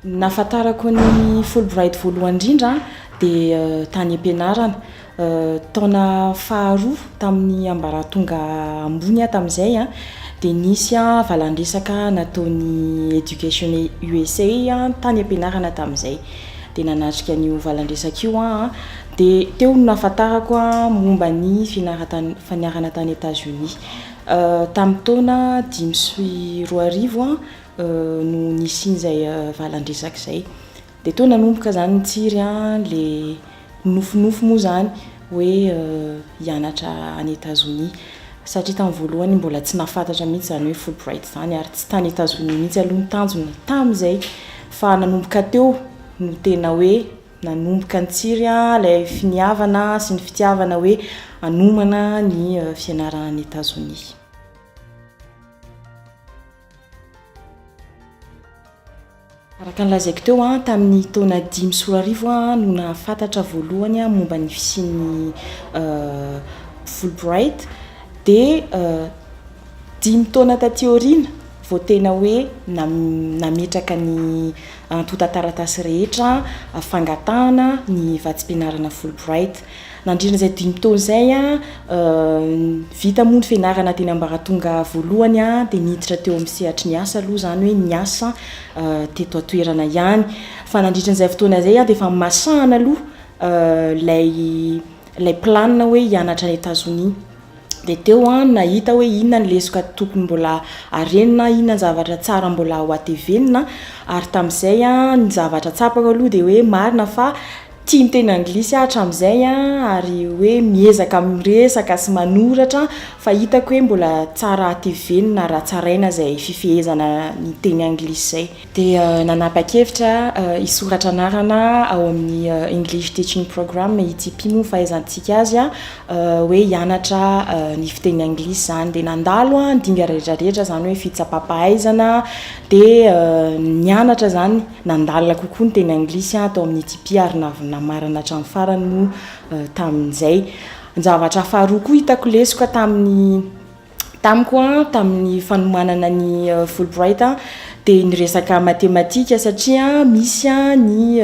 nafatarako ny Fulbright voalohany indrindra dia tany ampianarana taona faharoa tamin'ny ambaratonga ambony tamin'izay dia nisy valandresaka nataon'ny Education USA tany ampianarana tamin'izay dia nanatrika an'io valandresaka io dia teo no nafatarako momba ny faniarana tany États-Unis tamin'ny taona 2020 no nisin'izay valandresaka izay dia teo nanomboka zany nitsiry le nofinofo moa zany hoe hianatra any États-Unis satria tamin'ny voalohany mbola tsy nafantatra mihitsy zany hoe Fulbright zany ary tsy tany États-Unis mihitsy aloha ny tanjona tamin'izay fa nanomboka teo no tena hoe nanomboka nitsiry ilay finiavana sy ny fitiavana hoe hanomana ny fianarana any États-Unis. Araka ny lazaiko teo tamin'ny taona 2010 no nahafantatra voalohany momba ny fisian'ny Fulbright dia 5 taona taty aoriana vao tena hoe nametraka ny antotan-taratasy rehetra fangatahana ny vatsim-pianarana Fulbright. Nandrina izay 5 taona izay vita moa ny fianarana teny ambaratonga voalohany dia niditra teo amin'ny sehatry ny asa aloha zany hoe ny asa teto atoerana ihany fa nandritra izay fotoana izay dia efa masahana aloha lay planina hoe hianatra any États-Unis dia teo nahita hoe inona ny lesoka tokony mbola arenina, inona ny zavatra tsara mbola ho atevenina ary tamin'izay ny zavatra tsapako aloha dia hoe marina fa tia miteny anglisy hatramin'izay ary hoe miezaka miresaka sy manoratra fa hitako hoe mbola tsara atevenina raha tsaraina izay fifehezana ny teny anglisy izay dia nanapa-kevitra hisoratra anarana ao amin'ny English Teaching Program ETP moa fahaizantsika azy hoe hianatra ny fiteny anglisy zany dia nandalo ndinga rehetrarehetra zany hoe fitsapam-pahaizana dia nianatra zany nandalina kokoa ny teny anglisy atao amin'ny ETP ary namarana hatramin'ny farany no tamin'izay. Ny zavatra faharoa koa hitako lesoka tamin'ny fanomanana ny Fulbright dia ny resaka matematika satria misy ny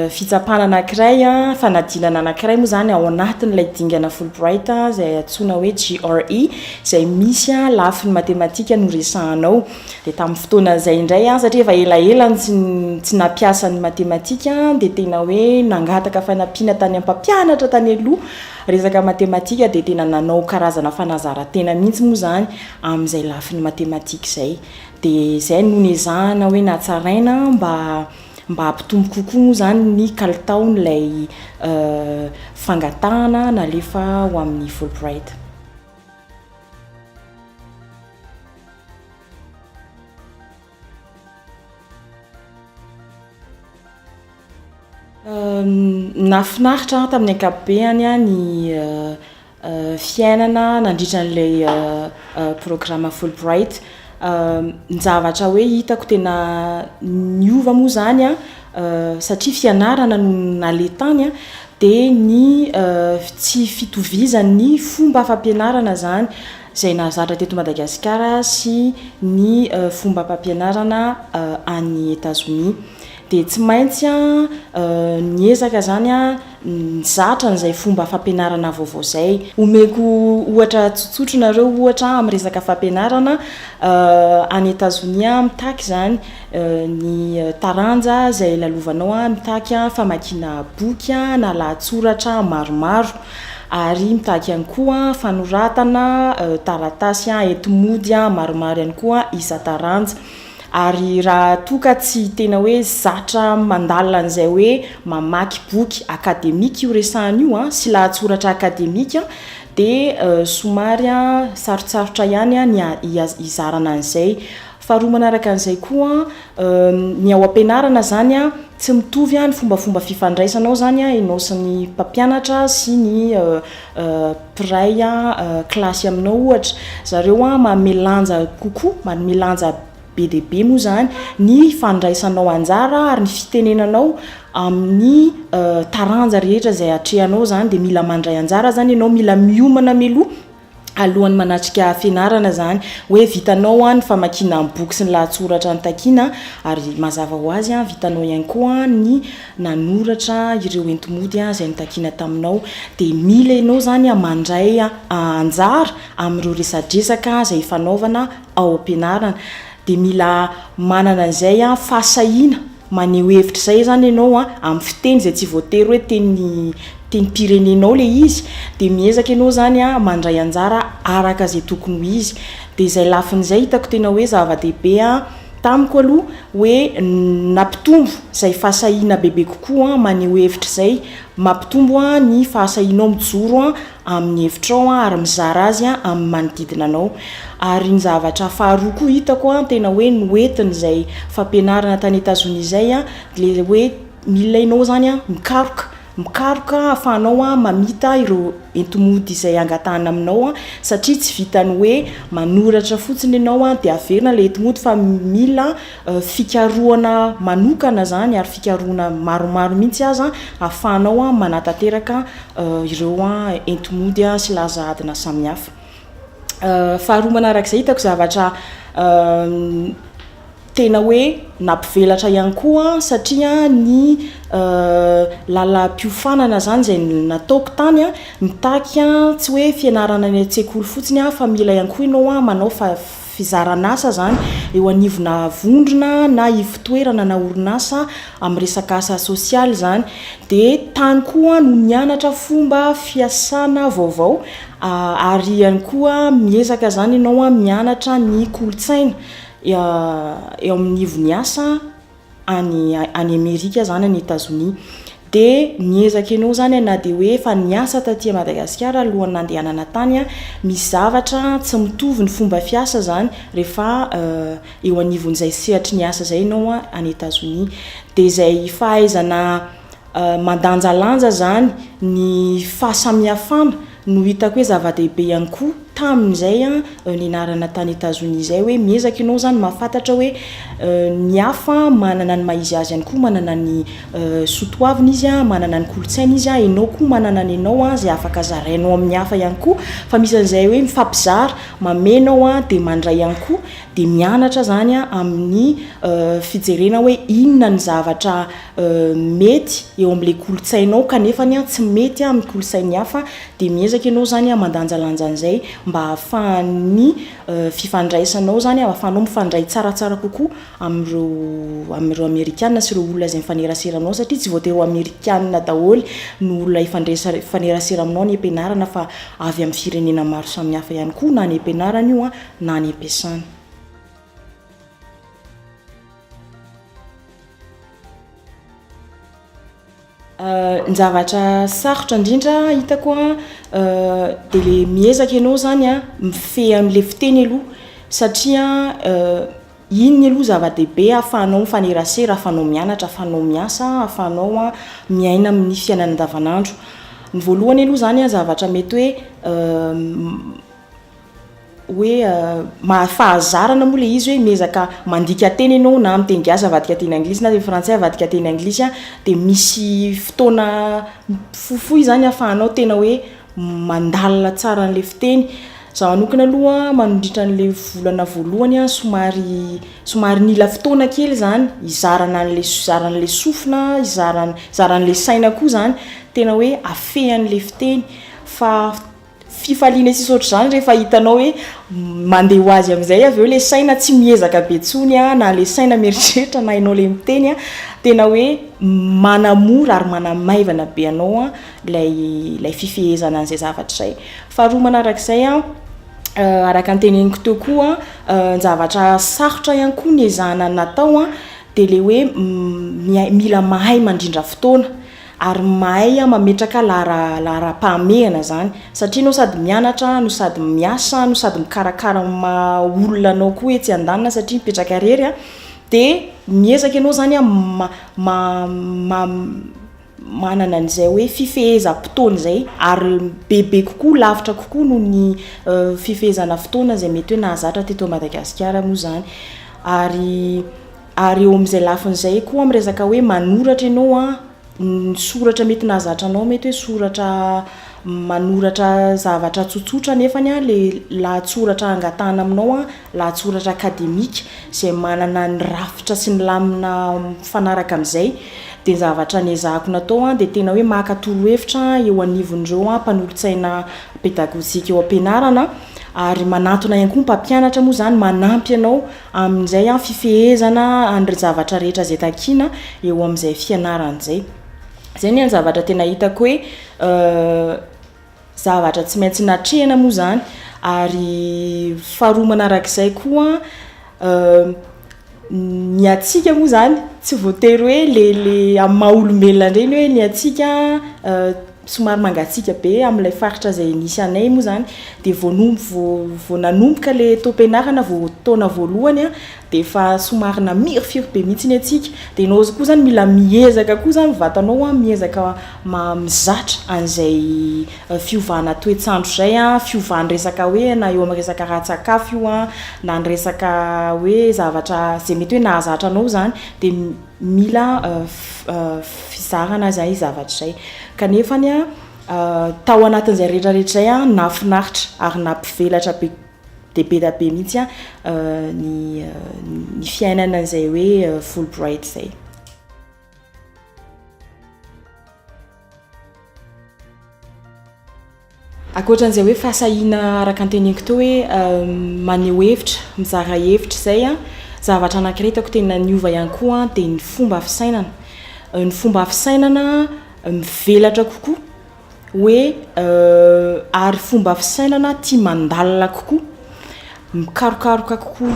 fitsapana anankiray fanadinana anankiray moa zany ao anatin'ilay dingana Fulbright izay antsoina hoe GRE izay misy lafiny matematika no resahanao dia tamin'ny fotoana izay indray satria efa elaela tsy nampiasa ny matematika dia tena hoe nangataka fanampiana tany am-pampianatra tany aloha resaka matematika dia tena nanao karazana fanazara-tena mihitsy moa zany amin'izay lafiny matematika izay dia izay no nezahana hoe natsaraina mba hampitombo kokoa moa zany ny kalitaon'ilay fangatahana nalefa ho amin'ny Fulbright. Nafinaritra tamin'ny ankapobeny ny fiainana nandritra n'ilay programma Fulbright. Ny zavatra hoe hitako tena niova moa zany satria fianarana no naletany dia ny tsy fitovizan'ny fomba fampianarana zany izay nahazatra teto Madagasikara sy ny fomba fampianarana any États-Unis dia tsy maintsy niezaka zany nizatra n'izay fomba fampianarana vaovao izay. Omeko ohatra tsotsotra nareo ohatra amin'ny resaka fampianarana any États-Unis mitaky zany ny taranja izay lalovanao mitaky famakiana boky na lahatsoratra maromaro ary mitaky ihany koa fanoratana taratasy etomody maromaro ihany koa isa-taranja. Ary raha toka tsy tena hoe zatra mandalina an'izay hoe mamaky boky akademika io resahana io sy lahatsoratra akademika dia somary sarotsarotra ihany izarana an'izay. Faharoa manaraka an'izay koa ny ao am-pianarana zany tsy mitovy ny fombafomba fifandraisanao zany ianao sy ny mpampianatra sy ny mpiray kilasy aminao ohatra zareo mamelanja kokoa mamelanja be dia be moa zany ny fandraisanao anjara ary ny fitenenanao amin'ny taranja rehetra izay atrehanao zany dia mila mandray anjara zany ianao mila miomana meloha alohan'ny manatrika fianarana zany hoe vitanao ny famakina ny boky sy ny lahatsoratra ny takina ary mazava ho azy vitanao ihany koa ny nanoratra ireo entomody zay nitakina taminao de mila ianao zany mandray anjara amin'ireo resadresaka zay fanaovana ao ampianarana de mila manana an'izay fahasahiana maneho hevitra zay zany ianao amin'ny fiteny zay tsy voatery hoe teny pirenenao le izy de miezaka ianao zany mandray anjara araka zay tokony ho izy de zay lafin'izay hitako tena hoe zava-dehibe tamiko aloha hoe nampitombo zay fahasahiana bebe kokoa maneho hevitra zay mampitombo ny fahasahianao mijoro amin'ny hevitrao ary mizara azy amin'ny manodidina anao ary ny zavatra faharoa koa hitako tena hoe noentiny zay fampianarana tany États-Unis zay le hoe mila ianao zany mikaroka ahafahanao mamita ireo entomody izay angatahana aminao satria tsy vitany hoe manoratra fotsiny ianao de averina le entomody fa mila fikarohana manokana zany ary fikarohana maromaro mihitsy aza ahafahanao manatateraka ireo entomody sy laza adina samihafa faharoa manarak'izay hitako zavatra tena hoe nampivelatra ihany koa satria ny lalam-piofanana zany zay nataoko tany mitaky tsy hoe fianarana ny an-tsekoly fotsiny fa mila ihany koa ianao manao fizaran'asa zany eo anivona vondrona na ivitoerana na orinasa amin'ny resaka asa sosialy zany de tany koa no mianatra fomba fiasana vaovao ary ihany koa miezaka zany ianao mianatra ny kolotsaina eo amin'ny ivony asa any Amerika zany any États-Unis de miezaka ianao zany na de hoe efa niasa taty Madagasikara alohan'ny nandehanana tany misy zavatra tsy mitovy ny fomba fiasa zany rehefa eo anivon'izay sehatry ny asa zay ianao any États-Unis de zay fahaizana mandanjalanja zany ny fahasamihafana no hitako hoe zava-dehibe ihany koa tamin'izay nianarana tany États-Unis zay hoe miezaka ianao zany mahafantatra hoe ny hafa manana ny maizy azy ihany koa manana ny sotoaviny izy manana ny kolotsaina izy ianao koa manana ny ianao zay afaka zarainao amin'ny hafa ihany koa fa misy an'izay hoe mifampizara mamenao de mandray ihany koa de mianatra zany amin'ny fijerena hoe inona ny zavatra mety eo amin'le kolotsainao kanefa tsy mety amin'ny kolotsainy hafa de miezaka ianao zany mandanjalanja an'izay mba ahafahan'ny fifandraisanao zany ahafahanao mifandray tsaratsara kokoa amin'ireo Amerikana sy ireo olona zay mifanerasera aminao satria tsy voatery Amerikana daholo no olona ifanerasera aminao ny ampianarana fa avy amin'ny firenena maro samihafa ihany koa na ny ampianarana io na ny ampiasana. Ny zavatra sarotra indrindra hitako de le miezaka ianao zany mifehy amin'le fiteny aloha satria iny aloha zava-dehibe ahafahanao mifanerasera ahafahanao mianatra ahafahanao miasa ahafahanao miaina amin'ny fiainana andavanandro ny voalohany aloha zany zavatra mety hoe fahazarana moa le izy hoe miezaka mandika teny ianao na amin'ny teny gasy avadika teny anglisy na teny frantsay avadika teny anglisy de misy fotoana fohifohy zany ahafahanao tena hoe mandalina tsara n'le fiteny za manokana aloha manondritra an'le volana voalohany somary nila fotoana kely zany izarana an'le sofina izaran'le saina koa zany tena hoe afehan'le fiteny fa fifaliana sisy ohatry zany rehefa hitanao hoe mandeha ho azy amin'izay avy eo le saina tsy miezaka be tsony na le saina mieritreritra na ianao le miteny tena hoe manamora ary manamaivana be anao lay fifehezana an'izay zavatra zay faharoa manarak'izay araka ny teneniko teo koa ny zavatra sarotra ihany koa ny ezahana natao de le hoe mila mahay mandrindra fotoana ary mahay mametraka lahara-pahamehana zany satria no sady mianatra no sady miasa no sady mikarakara olona anao koa etsy andanina satria mipetraka rery de miezaka ianao zany manana an'izay hoe fifehezam-potoana zay ary bebe kokoa lavitra kokoa no ny fifehezana fotoana zay mety hoe nahazatra teto Madagasikara moa zany ary eo amin'izay lafin'izay koa amin'ny resaka hoe manoratra ianao ny soratra mety nahazatra anao mety hoe soratra manoratra zavatra tsotsotra nefany a le lahatsoratra angatahana aminao a lahatsoratra akademika zay manana ny rafitra sy ny lamina fanaraka amin'izay de ny zavatra niezahako natao a de tena hoe maka torohevitra eo anivon'ireo a mpanolotsaina pédagogique eo am-pianarana ary manatona ihany koa mpampianatra moa zany manampy ianao amin'izay a fifehezana an'ireo zavatra rehetra zay takiana eo amin'izay fianarana zay. Zay ny zavatra tena hitako hoe zavatra tsy maintsy natrehana moa zany ary faharoa manarak'izay koa ny atsika moa zany tsy voatery hoe le amin'ny maha-olombelona ireny hoe ny atsika somary mangatsika be amin'ilay faritra zay nisy anay moa zany de vao nanomboka le taom-pianarana vao taona voalohany a de fa somary namiry be mihitsy ny atsika de ianao koa zany mila miezaka koa zany vatanao a miezaka mizatra an'izay fiovana toetrandro zay a fiovana resaka hoe na eo amin'ny resaka ratsakafo io a na ny resaka hoe zavatra zay mety hoe nahazatra anao zany de mila fizarana zay zavatra zay kanefany a tao anatin'izay rehetrarehetra zay a nafinaritra ary nampivelatra be be mihitsy a ny fiainana zay hoe Fulbright zay. Akoatran'izay hoe fahasahiana araka anteneniko teo hoe maneho hevitra mizara hevitra zay a zavatra anankiray hitako tena niova ihany koa de ny fomba fisainana. Ny fomba fisainana mivelatra kokoa hoe ary fomba fisainana tia mandalina kokoa mikarokaroka kokoa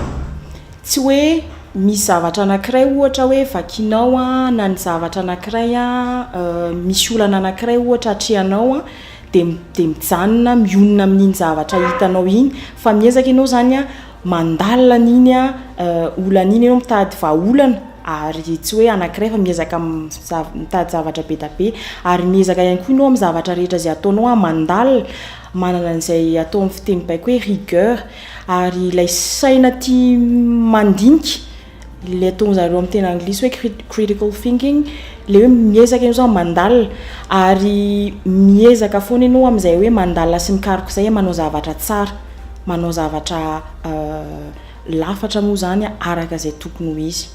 tsy hoe misy zavatra anankiray ohatra hoe vakinao a na ny zavatra anankiray a misy olana anankiray ohatra atrehanao a de mijanona mionona amin'iny zavatra hitanao iny fa miezaka ianao zany a mandalina an'iny a olana iny ianao mitady vahaolana ary tsy hoe anankiray fa miezaka mitady zavatra be da be ary miezaka ihany koa ianao amin'ny zavatra rehetra zay ataonao a mandalina manana an'izay atao amin'ny fiteny baiko hoe rigueur ary ilay saina tia mandinika le ataon'zareo amin'ny teny anglisy hoe critical thinking le hoe miezaka ianao zao mandalina ary miezaka foana ianao amin'izay hoe mandalina sy mikaroka izay manao zavatra tsara manao zavatra lafatra moa zany araka izay tokony ho izy.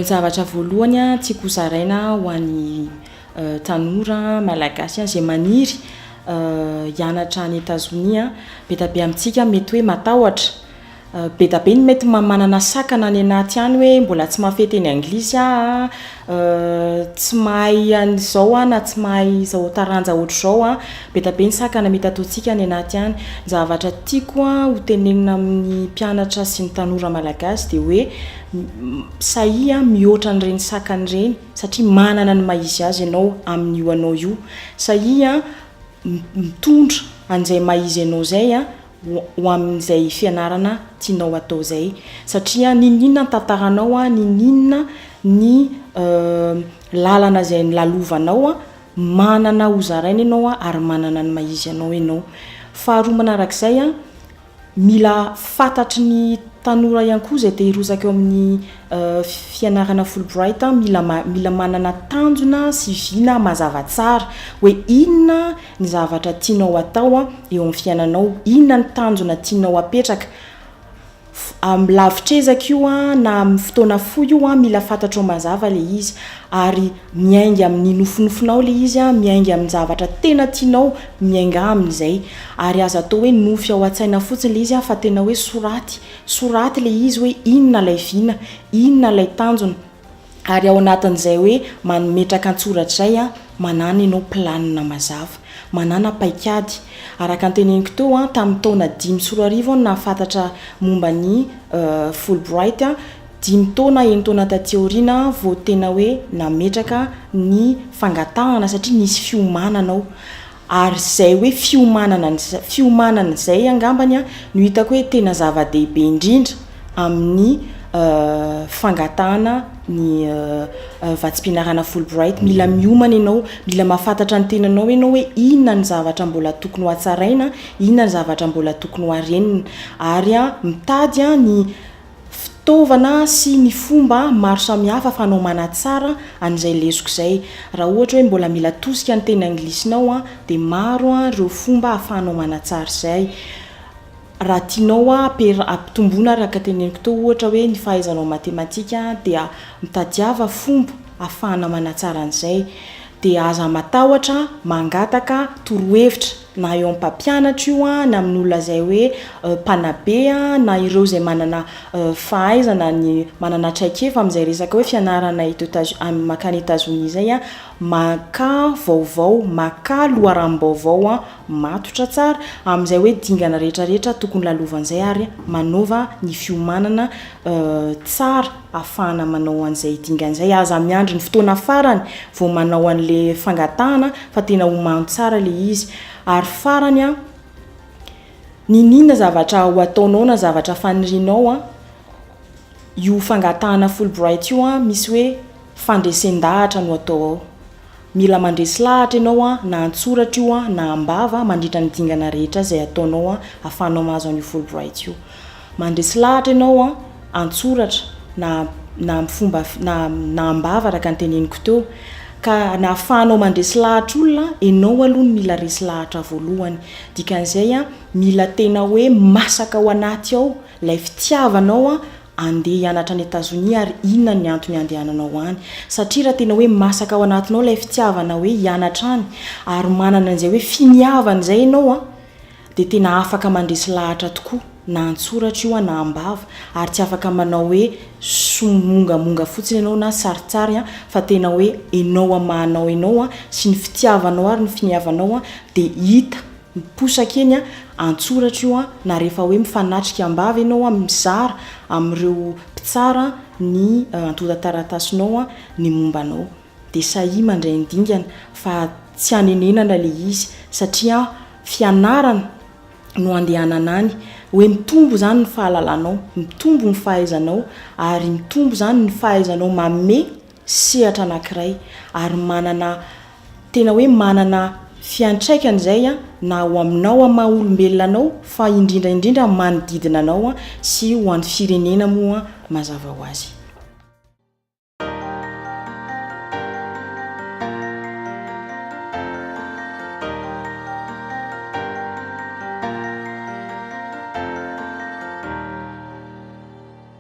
Zavatra voalohany a tiako zaraina ho an'ny tanora malagasy zay maniry hianatra any États-Unis be da be amintsika mety hoe matahotra be da be ny mety manana sakana any anaty any hoe mbola tsy mahafehy teny anglisy tsy mahay an'izao na tsy mahay zao taranja ohatr'izao be da be ny sakana mety ataontsika any anaty any. Zavatra tiako ho tenenina amin'ny mpianatra sy ny tanora malagasy de hoe sahia mihoatra n'ireny sakany ireny satria manana ny maizy azy ianao amin'io anao io sahia mitondra an'izay maizy ianao zay ho amin'izay fianarana tianao atao zay satria ninina ny tantaranao ninina ny lalana zay ny lalovanao manana hozaraina ianao ary manana ny maizy anao ianao. Faharoa manarak'izay mila fantatry ny tanora ihany koa zay te hirosaka eo amin'ny fianarana Fulbright mila manana tanjona sy vina mazava tsara hoe inona ny zavatra tianao atao eo amin'ny fiainanao, inona ny tanjona tianao apetraka amin'ny lavitrezaka io na amin'ny fotoana fohy io mila fantatrao mazava le izy ary miainga amin'ny nofinofinao le izy miainga amin'ny zavatra tena tianao miainga amin'izay ary aza atao hoe nofy ao an-tsaina fotsiny le izy fa tena hoe soraty le izy hoe inona lay vina inona lay tanjona ary ao anatin'izay hoe mametraka antsoratra zay manana ianao planina mazava manana paikady araka anteneniko teo tamin'ny taona 5 nafantatra momba ny Fulbright 5 taona eny taona taty aoriana vao tena hoe nametraka ny fangatahana satria nisy fiomananao ary zay hoe fiomanana zay angambany no hitako hoe tena zava-dehibe indrindra amin'ny fangatahana ny vatsim-pianarana Fulbright mila miomana ianao mila mahafantatra ny tenanao ianao hoe inona ny zavatra mbola tokony ho atsaraina inona ny zavatra mbola tokony ho arenina ary mitady ny fitaovana sy ny fomba maro samihafa afanao manatsara an'izay lesoko izay. Raha ohatra hoe mbola mila tosika ny teny anglisinao a dia maro a ireo fomba afanao manatsara izay. Raha tianao ampitomboana araka teneniko teo ohatra hoe ny fahaizanao matematika dia mitadiava fomba afahana manatsara an'izay. Dia aza matahotra mangataka torohevitra na eo amin'ny mpampianatra io a na amin'olona izay hoe mpanabe a na ireo izay manana fahaizana ny manana traikefa amin'izay resaka hoe fianarana makany Etazonia izay a, maka vaovao, maka loharam-baovao a matotra tsara amin'izay hoe dingana rehetrarehetra tokony lalovan'izay ary manova ny fiomanana tsara ahafahana manao an'izay dingan'izay. Aza miandry ny fotoana farany vao manao an'le fangatahana fa tena homano tsara le izy. Ary farany a, ninona zavatra ho ataonao na zavatra fanirinao a, io fangatahana Fulbright io a misy hoe fandresen-dahatra no atao ao. Mila mandresy lahatra ianao a na antsoratra io a na ambava mandritra ny dingana rehetra izay ataonao a ahafahanao mahazo an'io Fulbright io. Mandresy lahatra ianao a antsoratra na fomba na ambava araka ny teneniko teo. Ka na ahafahanao mandresy lahatra olona, ianao aloha no mila resy lahatra voalohany. Dikan'izay a, mila tena hoe masaka ao anaty ao ilay fitiavanao a andeha hianatra any Etazonia ary inona ny antony andehananao any. Satria raha tena hoe masaka ao anatinao ilay fitiavana hoe hianatra any ary manana an'izay hoe finiavana izay ianao a, dia tena afaka mandresy lahatra tokoa na antsoratra io na ambava, ary tsy afaka manao hoe somongamonga fotsiny ianao na saritsary a, fa tena hoe ianao amahanao ianao a sy ny fitiavanao ary ny finiavanao a dia hita miposaka eny a antsoratra io a, na rehefa hoe mifanatrika ambava ianao a mizara amin'ireo mpitsara ny antota-taratasinao a ny mombanao. Dia sahy mandray ny dingana fa tsy hanenenana le izy satria fianarana no andehanana any, hoe mitombo zany ny fahalalanao, mitombo ny fahaizanao ary mitombo zany ny fahaizanao manome sehatra anankiray ary tena hoe manana fiantraikany izay a na ho aminao amin'ny maha-olombelona anao fa indrindra manodidina anao a sy ho an'ny firenena moa mazava ho azy.